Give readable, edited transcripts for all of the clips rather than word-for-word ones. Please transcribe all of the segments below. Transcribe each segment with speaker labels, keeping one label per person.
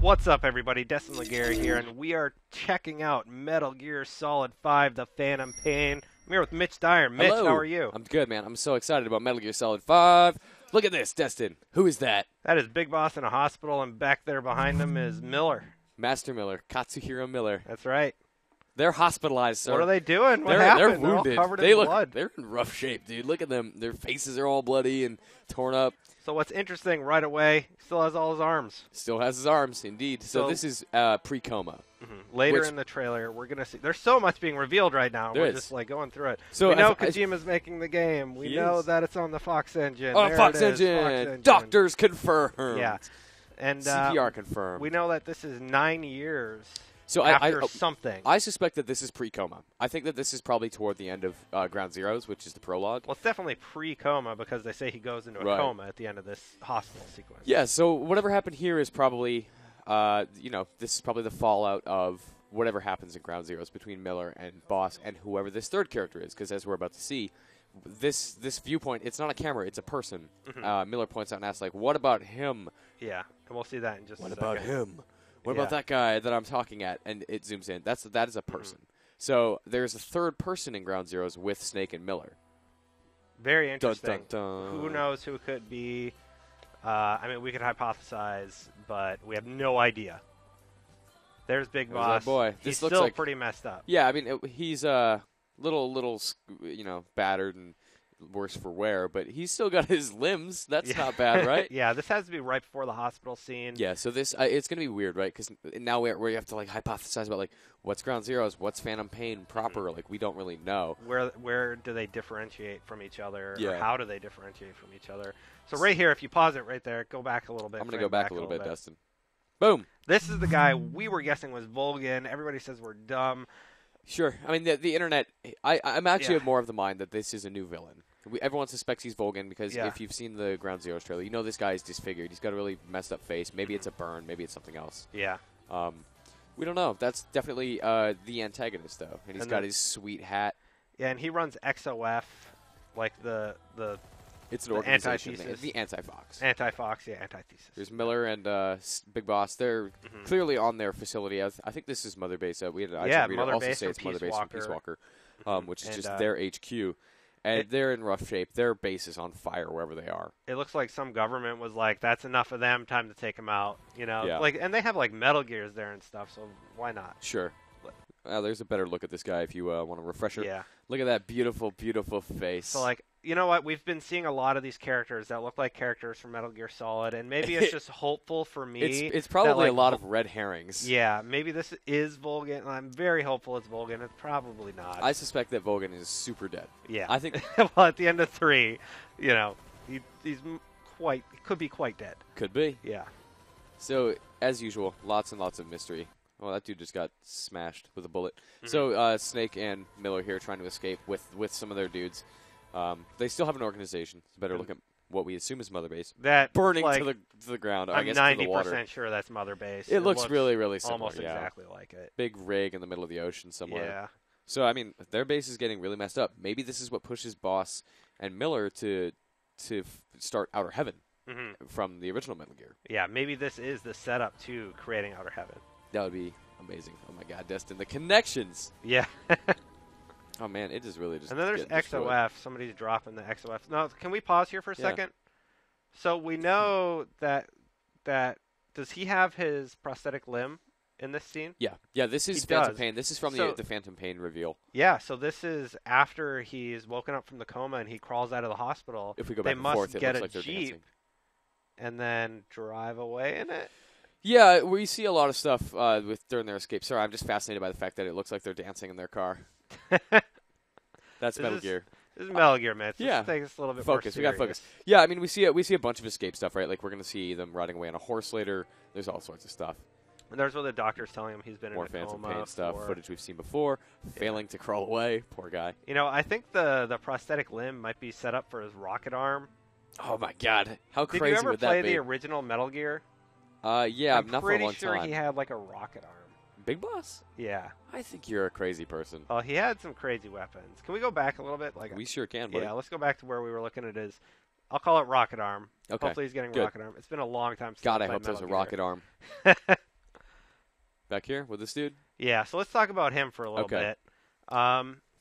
Speaker 1: What's up, everybody? Destin Laguerre here, and we are checking out Metal Gear Solid 5, The Phantom Pain. I'm here with Mitch Dyer. Mitch,
Speaker 2: Hello.
Speaker 1: how are you?
Speaker 2: I'm good, man. I'm so excited about Metal Gear Solid 5. Look at this, Destin. Who is that?
Speaker 1: That is Big Boss in a hospital, and back there behind him is Miller.
Speaker 2: Master Miller, Katsuhiro Miller.
Speaker 1: That's right.
Speaker 2: They're hospitalized, sir.
Speaker 1: What are they doing? What
Speaker 2: They're
Speaker 1: happened?
Speaker 2: wounded.
Speaker 1: They're all covered
Speaker 2: They
Speaker 1: in
Speaker 2: look,
Speaker 1: blood.
Speaker 2: They're in rough shape, dude. Look at them. Their faces are all bloody and torn up.
Speaker 1: So what's interesting, right away, he still has all his arms.
Speaker 2: Still has his arms, indeed. So this is pre-coma.
Speaker 1: Later in the trailer, we're going to see. There's so much being revealed right now.
Speaker 2: There
Speaker 1: We're
Speaker 2: is.
Speaker 1: just like going through it.
Speaker 2: So
Speaker 1: we know Kojima's making the game. We know
Speaker 2: is.
Speaker 1: that it's on the Fox engine.
Speaker 2: Oh,
Speaker 1: There
Speaker 2: Fox
Speaker 1: it is,
Speaker 2: engine.
Speaker 1: Fox engine.
Speaker 2: Doctors confirmed.
Speaker 1: Yeah. And
Speaker 2: CPR confirmed.
Speaker 1: we know that this is 9 years
Speaker 2: So
Speaker 1: after something.
Speaker 2: I suspect that this is pre-coma. I think that this is probably toward the end of Ground Zeroes, which is the prologue.
Speaker 1: Well, it's definitely pre-coma because they say he goes into a
Speaker 2: Right.
Speaker 1: coma at the end of this hospital sequence.
Speaker 2: Yeah, so whatever happened here is probably, this is probably the fallout of whatever happens in Ground Zeroes between Miller and Boss and whoever this third character is, because as we're about to see, this viewpoint, it's not a camera, it's a person. Miller points out and asks, like, what about him?
Speaker 1: Yeah, and we'll see that in just a second.
Speaker 2: What about him? What
Speaker 1: Yeah.
Speaker 2: about that guy that I'm talking at? And it zooms in. That is a person. So there's a third person in Ground Zeroes with Snake and Miller.
Speaker 1: Very interesting.
Speaker 2: Dun, dun, dun.
Speaker 1: Who knows who could be? We could hypothesize, but we have no idea. There's Big
Speaker 2: There's
Speaker 1: Boss.
Speaker 2: that boy.
Speaker 1: He's
Speaker 2: This looks
Speaker 1: still
Speaker 2: like-
Speaker 1: pretty messed up.
Speaker 2: Yeah, I mean, he's little, battered and worse for wear, but he's still got his limbs. That's not bad, right?
Speaker 1: Yeah, this has to be right before the hospital scene.
Speaker 2: Yeah, so this it's gonna be weird, right? Because now we have to like hypothesize about like what's Ground Zeroes, what's Phantom Pain proper. Like we don't really know.
Speaker 1: Where do they differentiate from each other?
Speaker 2: Yeah.
Speaker 1: Or how do they differentiate from each other? So right here, if you pause it right there, go back a little bit.
Speaker 2: I'm gonna
Speaker 1: frame
Speaker 2: go back a little bit, Dustin. Boom.
Speaker 1: This is the guy we were guessing was Volgin. Everybody says we're dumb.
Speaker 2: Sure. I mean, the internet. I'm actually
Speaker 1: Yeah.
Speaker 2: more of the mind that this is a new villain. Everyone suspects he's Volgin because
Speaker 1: Yeah.
Speaker 2: if you've seen the Ground Zeroes trailer, you know this guy is disfigured. He's got a really messed up face. Maybe it's a burn. Maybe it's something else.
Speaker 1: Yeah.
Speaker 2: We don't know. That's definitely the antagonist, though. And he's
Speaker 1: And
Speaker 2: got his sweet hat.
Speaker 1: Yeah, and he runs XOF, like the
Speaker 2: It's an
Speaker 1: The
Speaker 2: organization.
Speaker 1: antithesis.
Speaker 2: The Anti-Fox.
Speaker 1: Anti-Fox, yeah, antithesis.
Speaker 2: There's Miller and Big Boss. They're clearly on their facility. I think this is Mother Base. We had an IGN reader
Speaker 1: Mother
Speaker 2: also
Speaker 1: Base
Speaker 2: say
Speaker 1: from
Speaker 2: it's Mother Base from Peace
Speaker 1: Peace
Speaker 2: Walker, which is
Speaker 1: And,
Speaker 2: just their HQ. And they're in rough shape. Their base is on fire wherever they are.
Speaker 1: It looks like some government was like, "That's enough of them. Time to take them out." You know,
Speaker 2: Yeah.
Speaker 1: and they have like Metal Gears there and stuff. So why not?
Speaker 2: Sure. There's a better look at this guy if you want a refresher.
Speaker 1: Yeah.
Speaker 2: Look at that beautiful, beautiful face.
Speaker 1: So like, you know what? We've been seeing a lot of these characters that look like characters from Metal Gear Solid, and maybe it's just hopeful for me.
Speaker 2: it's probably
Speaker 1: that,
Speaker 2: a lot of red herrings.
Speaker 1: Yeah, maybe this is Volgin. I'm very hopeful it's Volgin. It's probably not.
Speaker 2: I suspect that Volgin is super dead.
Speaker 1: Yeah.
Speaker 2: I think
Speaker 1: well, at the end of 3, he's could be quite dead.
Speaker 2: could be.
Speaker 1: Yeah.
Speaker 2: So, as usual, lots and lots of mystery. Well, that dude just got smashed with a bullet. So, Snake and Miller here trying to escape with some of their dudes. They still have an organization. It's a better look at what we assume is Mother Base.
Speaker 1: That
Speaker 2: Burning
Speaker 1: like,
Speaker 2: to the ground, I
Speaker 1: I'm
Speaker 2: guess, to the water.
Speaker 1: 90% sure that's Mother Base.
Speaker 2: It looks really, really similar.
Speaker 1: almost
Speaker 2: yeah.
Speaker 1: exactly like it.
Speaker 2: Big rig in the middle of the ocean somewhere.
Speaker 1: Yeah.
Speaker 2: So, I mean, their base is getting really messed up. Maybe this is what pushes Boss and Miller to start Outer Heaven from the original Metal Gear.
Speaker 1: Yeah, maybe this is the setup to creating Outer Heaven.
Speaker 2: That would be amazing. Oh, my God, Destin. The connections.
Speaker 1: Yeah.
Speaker 2: Oh, man, it is really just
Speaker 1: And then there's
Speaker 2: getting destroyed.
Speaker 1: XOF. Somebody's dropping the XOF. No, can we pause here for a second? So we know that does he have his prosthetic limb in this scene?
Speaker 2: Yeah, this is
Speaker 1: He
Speaker 2: Phantom
Speaker 1: does.
Speaker 2: Pain. This is from
Speaker 1: So-
Speaker 2: the Phantom Pain reveal.
Speaker 1: Yeah, so this is after he's woken up from the coma and he crawls out of the hospital.
Speaker 2: If we go
Speaker 1: they
Speaker 2: back and
Speaker 1: must
Speaker 2: forth, it
Speaker 1: get
Speaker 2: looks
Speaker 1: a
Speaker 2: like they're
Speaker 1: Jeep
Speaker 2: dancing.
Speaker 1: and then drive away in it.
Speaker 2: Yeah, we see a lot of stuff during their escape. Sorry, I'm just fascinated by the fact that it looks like they're dancing in their car. That's
Speaker 1: This
Speaker 2: Metal
Speaker 1: is-
Speaker 2: Gear.
Speaker 1: This is Metal Gear, man.
Speaker 2: Yeah.
Speaker 1: Let's take this a little bit
Speaker 2: Focus.
Speaker 1: more
Speaker 2: We got
Speaker 1: serious.
Speaker 2: focus. Yeah, I mean, we see a bunch of escape stuff, right? Like we're gonna see them riding away on a horse later. There's all sorts of stuff.
Speaker 1: And there's what the doctor's telling him he's been
Speaker 2: More
Speaker 1: in a
Speaker 2: Phantom
Speaker 1: coma
Speaker 2: Pain stuff.
Speaker 1: for-
Speaker 2: Footage we've seen before. Failing to crawl away. Poor guy.
Speaker 1: You know, I think the prosthetic limb might be set up for his rocket arm.
Speaker 2: Oh my God, how
Speaker 1: Did
Speaker 2: crazy
Speaker 1: you ever
Speaker 2: would
Speaker 1: play
Speaker 2: that be?
Speaker 1: the original Metal Gear?
Speaker 2: Yeah,
Speaker 1: I'm
Speaker 2: not for a
Speaker 1: pretty
Speaker 2: long
Speaker 1: sure
Speaker 2: time.
Speaker 1: he had like a rocket arm.
Speaker 2: Big Boss?
Speaker 1: Yeah.
Speaker 2: I think you're a crazy person.
Speaker 1: Oh, he had some crazy weapons. Can we go back a little bit? Like,
Speaker 2: We sure can, buddy.
Speaker 1: yeah, let's go back to where we were looking at his. I'll call it rocket arm.
Speaker 2: Okay.
Speaker 1: Hopefully he's getting
Speaker 2: Good.
Speaker 1: rocket arm. It's been a long time since
Speaker 2: God,
Speaker 1: I
Speaker 2: I
Speaker 1: played
Speaker 2: hope there's a
Speaker 1: Metal
Speaker 2: rocket arm. Back here with this dude?
Speaker 1: Yeah, so let's talk about him for a little bit.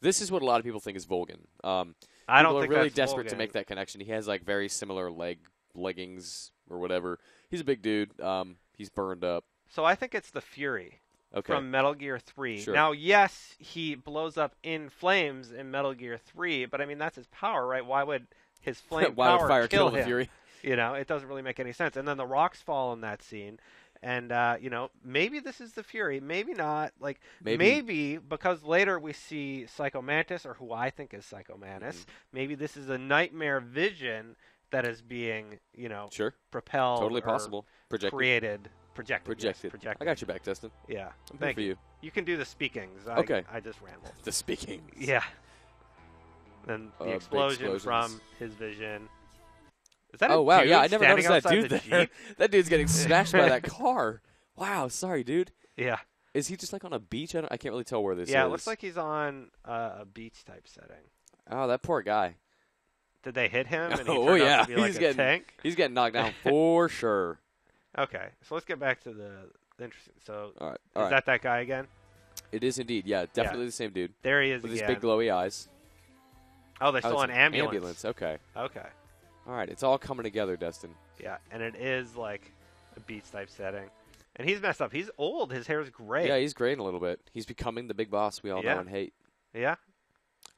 Speaker 2: This is what a lot of people think is Volgan.
Speaker 1: I don't
Speaker 2: people
Speaker 1: think
Speaker 2: are really
Speaker 1: that's
Speaker 2: desperate
Speaker 1: Volgan.
Speaker 2: to make that connection. He has like very similar leggings or whatever. He's a big dude. He's burned up.
Speaker 1: So I think it's the Fury from Metal Gear 3.
Speaker 2: Sure.
Speaker 1: Now, yes, he blows up in flames in Metal Gear 3, but I mean that's his power, right? Why would his flame
Speaker 2: Why
Speaker 1: power
Speaker 2: would fire
Speaker 1: kill
Speaker 2: the
Speaker 1: him?
Speaker 2: Fury?
Speaker 1: You know, it doesn't really make any sense. And then the rocks fall in that scene. And, you know, maybe this is the Fury. Maybe not. Like, maybe because later we see Psycho Mantis, or who I think is Psycho Mantis. Mm-hmm. Maybe this is a nightmare vision that is being, you know, propelled.
Speaker 2: Totally possible.
Speaker 1: Projected.
Speaker 2: Projected. I got your back, Dustin.
Speaker 1: Yeah.
Speaker 2: Thank you.
Speaker 1: You can do the speakings.
Speaker 2: Okay.
Speaker 1: I just rambled.
Speaker 2: The speakings.
Speaker 1: Yeah. Then the explosion from his vision. Is that
Speaker 2: wow, yeah, I never noticed that dude there.
Speaker 1: Jeep?
Speaker 2: That dude's getting smashed by that car. Wow, sorry, dude.
Speaker 1: Yeah.
Speaker 2: Is he just like on a beach? I can't really tell where this is.
Speaker 1: Yeah, it looks like he's on a beach type setting.
Speaker 2: Oh, that poor guy.
Speaker 1: Did they hit him? And he
Speaker 2: turned
Speaker 1: out to be like a tank?
Speaker 2: He's getting knocked down for sure.
Speaker 1: Okay, so let's get back to the interesting. So,
Speaker 2: all right,
Speaker 1: is that guy again?
Speaker 2: It is indeed. Yeah, definitely the same dude.
Speaker 1: There he is
Speaker 2: with
Speaker 1: again.
Speaker 2: his big glowy eyes.
Speaker 1: Oh, they're still on ambulance.
Speaker 2: Ambulance. Okay.
Speaker 1: Okay.
Speaker 2: All right, it's all coming together, Dustin.
Speaker 1: Yeah, and it is like a beach-type setting. And he's messed up. He's old. His hair's gray.
Speaker 2: Yeah, he's graying a little bit. He's becoming the big boss we all know and hate.
Speaker 1: Yeah.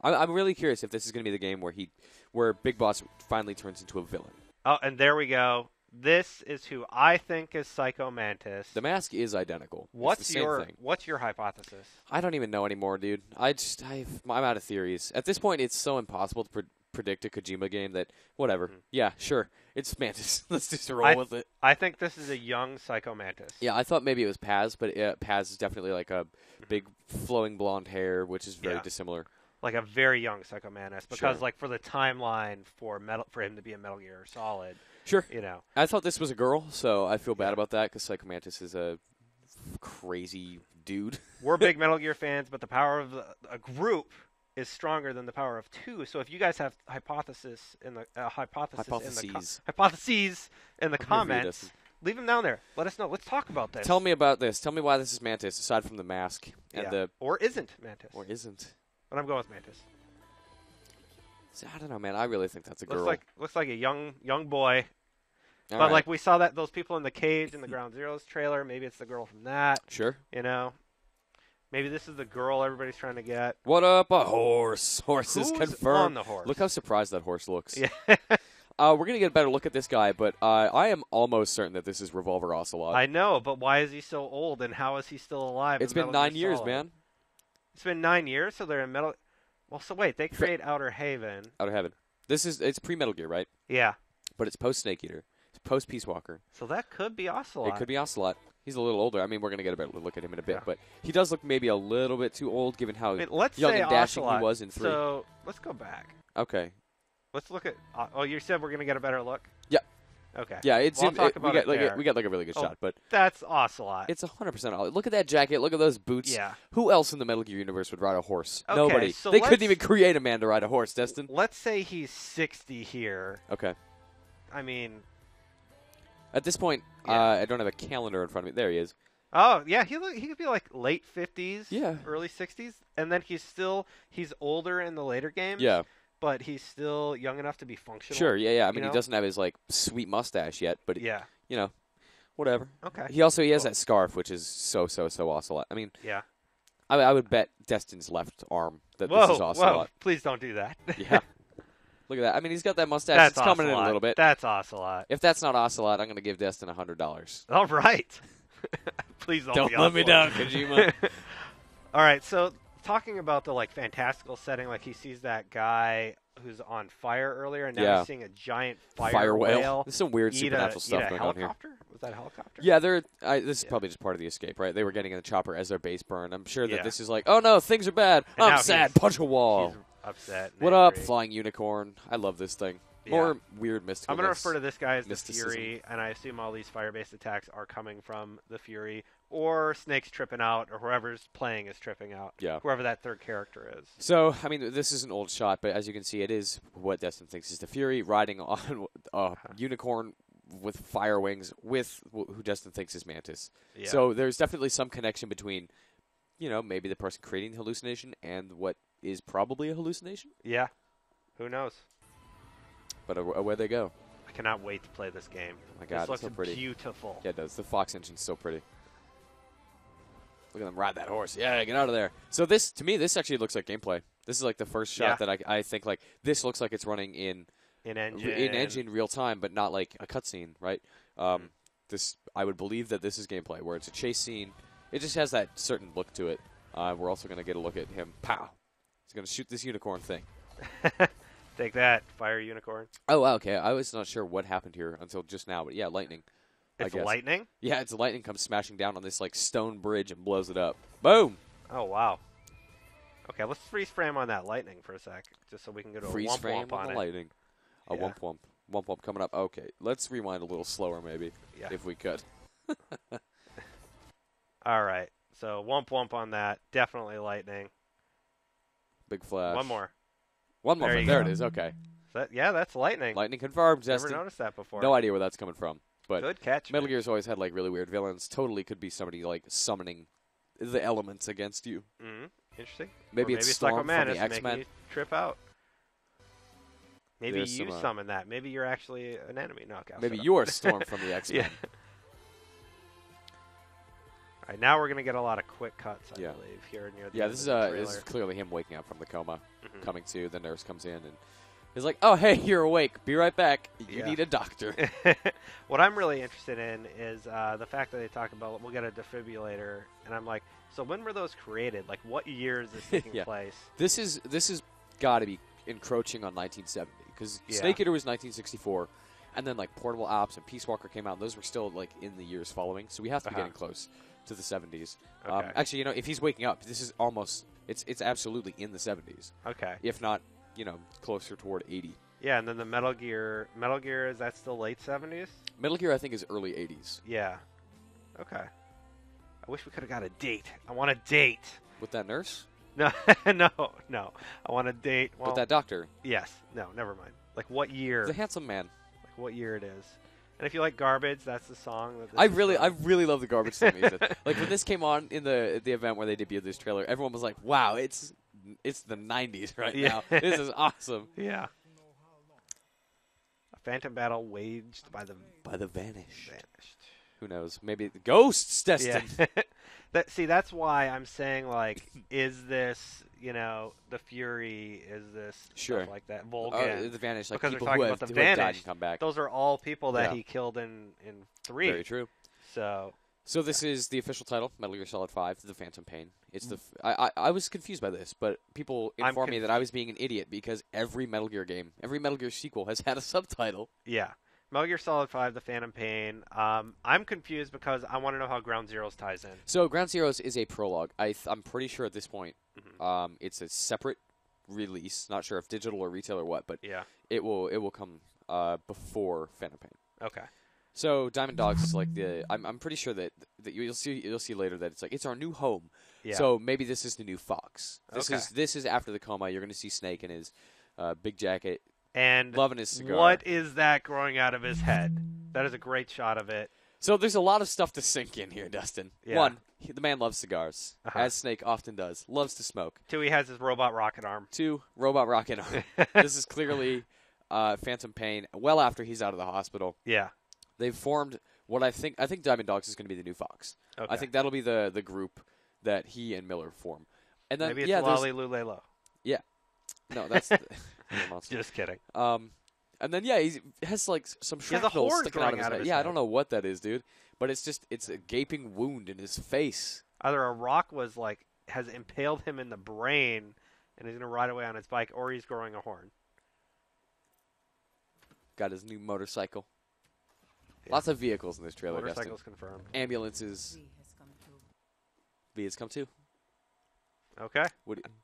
Speaker 2: I'm really curious if this is going to be the game where Big Boss finally turns into a villain.
Speaker 1: Oh, and there we go. This is who I think is Psycho Mantis.
Speaker 2: The mask is identical.
Speaker 1: What's your hypothesis?
Speaker 2: I don't even know anymore, dude. I'm out of theories. At this point, it's so impossible to predict a Kojima game that whatever. Mm-hmm. Yeah, sure. It's Mantis. Let's just roll with it.
Speaker 1: I think this is a young Psycho Mantis.
Speaker 2: Yeah, I thought maybe it was Paz, but Paz is definitely like a big flowing blonde hair, which is very dissimilar.
Speaker 1: Like a very young Psycho Mantis, because like for the timeline for him to be a Metal Gear Solid.
Speaker 2: Sure.
Speaker 1: You know.
Speaker 2: I thought this was a girl, so I feel bad about that because Psycho Mantis is a crazy dude.
Speaker 1: We're big Metal Gear fans, but the power of a group is stronger than the power of two. So if you guys have hypotheses in the comments, leave them down there. Let us know. Let's talk about this.
Speaker 2: Tell me about this. Tell me why this is Mantis, aside from the mask and
Speaker 1: or isn't Mantis.
Speaker 2: Or isn't.
Speaker 1: But I'm going with Mantis.
Speaker 2: See, I don't know, man. I really think that's a girl.
Speaker 1: Looks like a young boy.
Speaker 2: All
Speaker 1: but
Speaker 2: right.
Speaker 1: like we saw those people in the cage in the Ground Zeroes trailer. Maybe it's the girl from that.
Speaker 2: Sure.
Speaker 1: You know. Maybe this is the girl everybody's trying to get.
Speaker 2: What up, a horse? Horse is confirmed.
Speaker 1: On the horse?
Speaker 2: Look how surprised that horse looks.
Speaker 1: Yeah.
Speaker 2: We're going to get a better look at this guy, but I am almost certain that this is Revolver Ocelot.
Speaker 1: I know, but why is he so old, and how is he still alive?
Speaker 2: It's been 9 years, man.
Speaker 1: It's been 9 years, so they're in Metal... Well, so wait, they create Outer Haven.
Speaker 2: Outer Haven. It's pre-Metal Gear, right?
Speaker 1: Yeah.
Speaker 2: But it's post-Snake Eater. It's post-Peace Walker.
Speaker 1: So that could be Ocelot.
Speaker 2: It could be Ocelot. He's a little older. I mean, we're going to get a better look at him in a bit, but he does look maybe a little bit too old given how young and dashing he was in 3.
Speaker 1: So let's go back.
Speaker 2: Okay.
Speaker 1: Let's look at... Oh, you said we're going to get a better look?
Speaker 2: Yeah.
Speaker 1: Okay.
Speaker 2: Yeah,
Speaker 1: we
Speaker 2: got like a really good shot, but
Speaker 1: that's Ocelot.
Speaker 2: It's 100% Ocelot. Look at that jacket. Look at those boots.
Speaker 1: Yeah.
Speaker 2: Who else in the Metal Gear universe would ride a horse?
Speaker 1: Okay,
Speaker 2: Nobody.
Speaker 1: So
Speaker 2: they couldn't even create a man to ride a horse, Destin.
Speaker 1: Let's say he's 60 here.
Speaker 2: Okay.
Speaker 1: I mean,
Speaker 2: at this point, I don't have a calendar in front of me. There he is.
Speaker 1: Oh yeah, he could be like late 50s, early 60s, and then he's older in the later games.
Speaker 2: Yeah.
Speaker 1: But he's still young enough to be functional.
Speaker 2: Sure, yeah. I mean, he doesn't have his like sweet mustache yet, but you know, whatever.
Speaker 1: Okay.
Speaker 2: He has that scarf, which is so Ocelot. I mean,
Speaker 1: yeah.
Speaker 2: I would bet Destin's left arm that this is Ocelot.
Speaker 1: Whoa! Please don't do that.
Speaker 2: Yeah. Look at that. I mean, he's got that mustache. It's coming in a little bit.
Speaker 1: That's Ocelot.
Speaker 2: If that's not Ocelot, I'm going to give Destin $100.
Speaker 1: All right. Please don't
Speaker 2: let me down, Kojima.
Speaker 1: All right, so talking about the like fantastical setting, like he sees that guy who's on fire earlier, and now he's seeing a giant fire whale.
Speaker 2: There's some weird supernatural stuff going on here.
Speaker 1: Was that a helicopter?
Speaker 2: Yeah, this is probably just part of the escape, right? They were getting in the chopper as their base burned. I'm sure that this is like, oh no, things are bad. I'm sad. Punch a wall.
Speaker 1: He's upset.
Speaker 2: What up, flying unicorn? I love this thing. More weird mystical.
Speaker 1: I'm going to refer to this guy as the Fury, and I assume all these fire-based attacks are coming from the Fury, or Snake's tripping out, or whoever's playing is tripping out.
Speaker 2: Yeah.
Speaker 1: Whoever that third character is.
Speaker 2: So, I mean, this is an old shot, but as you can see, it is what Destin thinks is the Fury riding on a unicorn with fire wings, with who Justin thinks is Mantis.
Speaker 1: Yeah.
Speaker 2: So there's definitely some connection between, maybe the person creating the hallucination and what is probably a hallucination.
Speaker 1: Yeah. Who knows?
Speaker 2: But away they go.
Speaker 1: I cannot wait to play this game.
Speaker 2: Oh my God,
Speaker 1: this looks
Speaker 2: it's so pretty.
Speaker 1: Beautiful.
Speaker 2: Yeah, it does. The Fox engine's so pretty. Look at them ride that horse. Yeah, get out of there. So to me, this actually looks like gameplay. This is like the first shot that I think like this looks like it's running in engine real time, but not like a cutscene, right? I would believe that this is gameplay where it's a chase scene. It just has that certain look to it. We're also going to get a look at him. Pow! He's going to shoot this unicorn thing.
Speaker 1: Take that, fire unicorn.
Speaker 2: Oh, wow, okay. I was not sure what happened here until just now, but yeah, lightning.
Speaker 1: It's lightning?
Speaker 2: Yeah, it's lightning comes smashing down on this like stone bridge and blows it up. Boom!
Speaker 1: Oh, wow. Okay, let's freeze frame on that lightning for a sec, just so we can go to a
Speaker 2: freeze
Speaker 1: womp
Speaker 2: frame
Speaker 1: womp on
Speaker 2: the
Speaker 1: it.
Speaker 2: Lightning. A womp womp. Womp womp coming up. Okay, let's rewind a little slower maybe, if we could.
Speaker 1: All right, so womp womp on that. Definitely lightning.
Speaker 2: Big flash.
Speaker 1: One more.
Speaker 2: One more. There it is. Okay.
Speaker 1: That's lightning.
Speaker 2: Lightning confirmed.
Speaker 1: Never noticed that before.
Speaker 2: No idea where that's coming from. But
Speaker 1: good catch.
Speaker 2: Metal Gear's always had like really weird villains. Totally could be somebody like summoning the elements against you.
Speaker 1: Mm-hmm. Interesting.
Speaker 2: Maybe it's Storm from the X-Men.
Speaker 1: Trip out. Maybe you summon that. Maybe you're actually an enemy. No, okay,
Speaker 2: maybe you're Storm from the X-Men.
Speaker 1: Yeah. All right, now we're gonna get a lot of quick cuts, I believe, here near the end
Speaker 2: this
Speaker 1: of the
Speaker 2: is clearly him waking up from the coma,
Speaker 1: Mm-hmm.
Speaker 2: coming to. The nurse comes in and he's like, "Oh, hey, you're awake. Be right back. You need a doctor."
Speaker 1: What I'm really interested in is the fact that they talk about we'll get a defibrillator, and I'm like, so when were those created? Like, what year is this taking place?
Speaker 2: This is got to be encroaching on 1970 because Snake Eater was 1964, and then like Portable Ops and Peace Walker came out. And those were still like in the years following, so we have to be getting close to the 70s.
Speaker 1: Okay.
Speaker 2: Actually, if he's waking up, this is almost it's absolutely in the 70s.
Speaker 1: Okay.
Speaker 2: If not, closer toward 80.
Speaker 1: Yeah, and then the Metal Gear is that still late 70s?
Speaker 2: Metal Gear, I think, is early 80s.
Speaker 1: Yeah. Okay. I wish we could have got a date. I want a date.
Speaker 2: With that nurse?
Speaker 1: No, no. I want a date. Well,
Speaker 2: with that doctor?
Speaker 1: Yes. No, never mind. Like what year?
Speaker 2: He's a handsome man.
Speaker 1: Like what year it is. And if you like Garbage, that's the song.
Speaker 2: I really love the Garbage song music. Like when this came on in the event where they debuted this trailer, everyone was like, "Wow, it's the 90s right now. This is awesome."
Speaker 1: Yeah. A phantom battle waged by the
Speaker 2: Vanished. Who knows? Maybe the ghosts, Destin.
Speaker 1: Yeah. That's why I'm saying, like, is this, the Fury? Is this stuff like that? Vulcan.
Speaker 2: The Vanished, like
Speaker 1: because
Speaker 2: people
Speaker 1: they're talking
Speaker 2: who
Speaker 1: about
Speaker 2: have
Speaker 1: the
Speaker 2: died
Speaker 1: Vanished.
Speaker 2: and come back.
Speaker 1: Those are all people that he killed in 3.
Speaker 2: Very true.
Speaker 1: So
Speaker 2: this is the official title, Metal Gear Solid 5, The Phantom Pain. It's I was confused by this, but people informed me that I was being an idiot because every Metal Gear game, every Metal Gear sequel has had a subtitle.
Speaker 1: Yeah. Metal Gear Solid 5, The Phantom Pain. I'm confused because I want to know how Ground Zeroes ties in.
Speaker 2: So Ground Zeroes is a prologue. I'm pretty sure at this point it's a separate release. Not sure if digital or retail or what, but it will come before Phantom Pain.
Speaker 1: Okay.
Speaker 2: So Diamond Dogs is like I'm pretty sure that you'll see later that it's like it's our new home. Yeah. So maybe this is the new Fox. This is after the coma. You're going to see Snake in his big jacket
Speaker 1: and
Speaker 2: loving his cigar.
Speaker 1: What is that growing out of his head? That is a great shot of it.
Speaker 2: So there's a lot of stuff to sink in here, Dustin. Yeah. 1, the man loves cigars, as Snake often does. Loves to smoke.
Speaker 1: 2, he has his robot rocket arm.
Speaker 2: 2, robot rocket arm. This is clearly Phantom Pain. Well after he's out of the hospital.
Speaker 1: Yeah.
Speaker 2: They've formed what I think Diamond Dogs is going to be the new Fox. Okay. I think that'll be the group that he and Miller form. And then
Speaker 1: maybe it's Lolly Lulelo.
Speaker 2: Yeah. No, that's
Speaker 1: just kidding.
Speaker 2: And then he has like some shrapnel sticking out of his head. Yeah, I don't know what that is, dude. But it's a gaping wound in his face.
Speaker 1: Either a rock has impaled him in the brain and he's gonna ride away on his bike, or he's growing a horn.
Speaker 2: Got his new motorcycle. Yeah. Lots of vehicles in this trailer.
Speaker 1: Motorcycles confirmed.
Speaker 2: Ambulances. V has come too.
Speaker 1: Okay.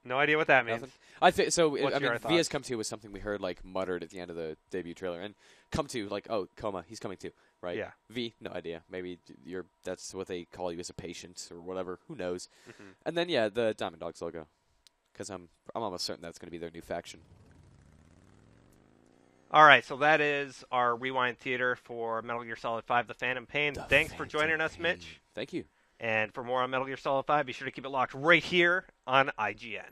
Speaker 1: No idea what that means.
Speaker 2: Nothing? I think so. V has come to was something we heard muttered at the end of the debut trailer, and come to coma. He's coming to, right?
Speaker 1: Yeah.
Speaker 2: V, no idea. Maybe that's what they call you as a patient or whatever. Who knows? Mm-hmm. And then the Diamond Dogs logo, because I'm almost certain that's going to be their new faction.
Speaker 1: All right, so that is our Rewind Theater for Metal Gear Solid 5: The Phantom Pain. Thanks for joining us, Mitch.
Speaker 2: Thank you.
Speaker 1: And for more on Metal Gear Solid 5, be sure to keep it locked right here on IGN.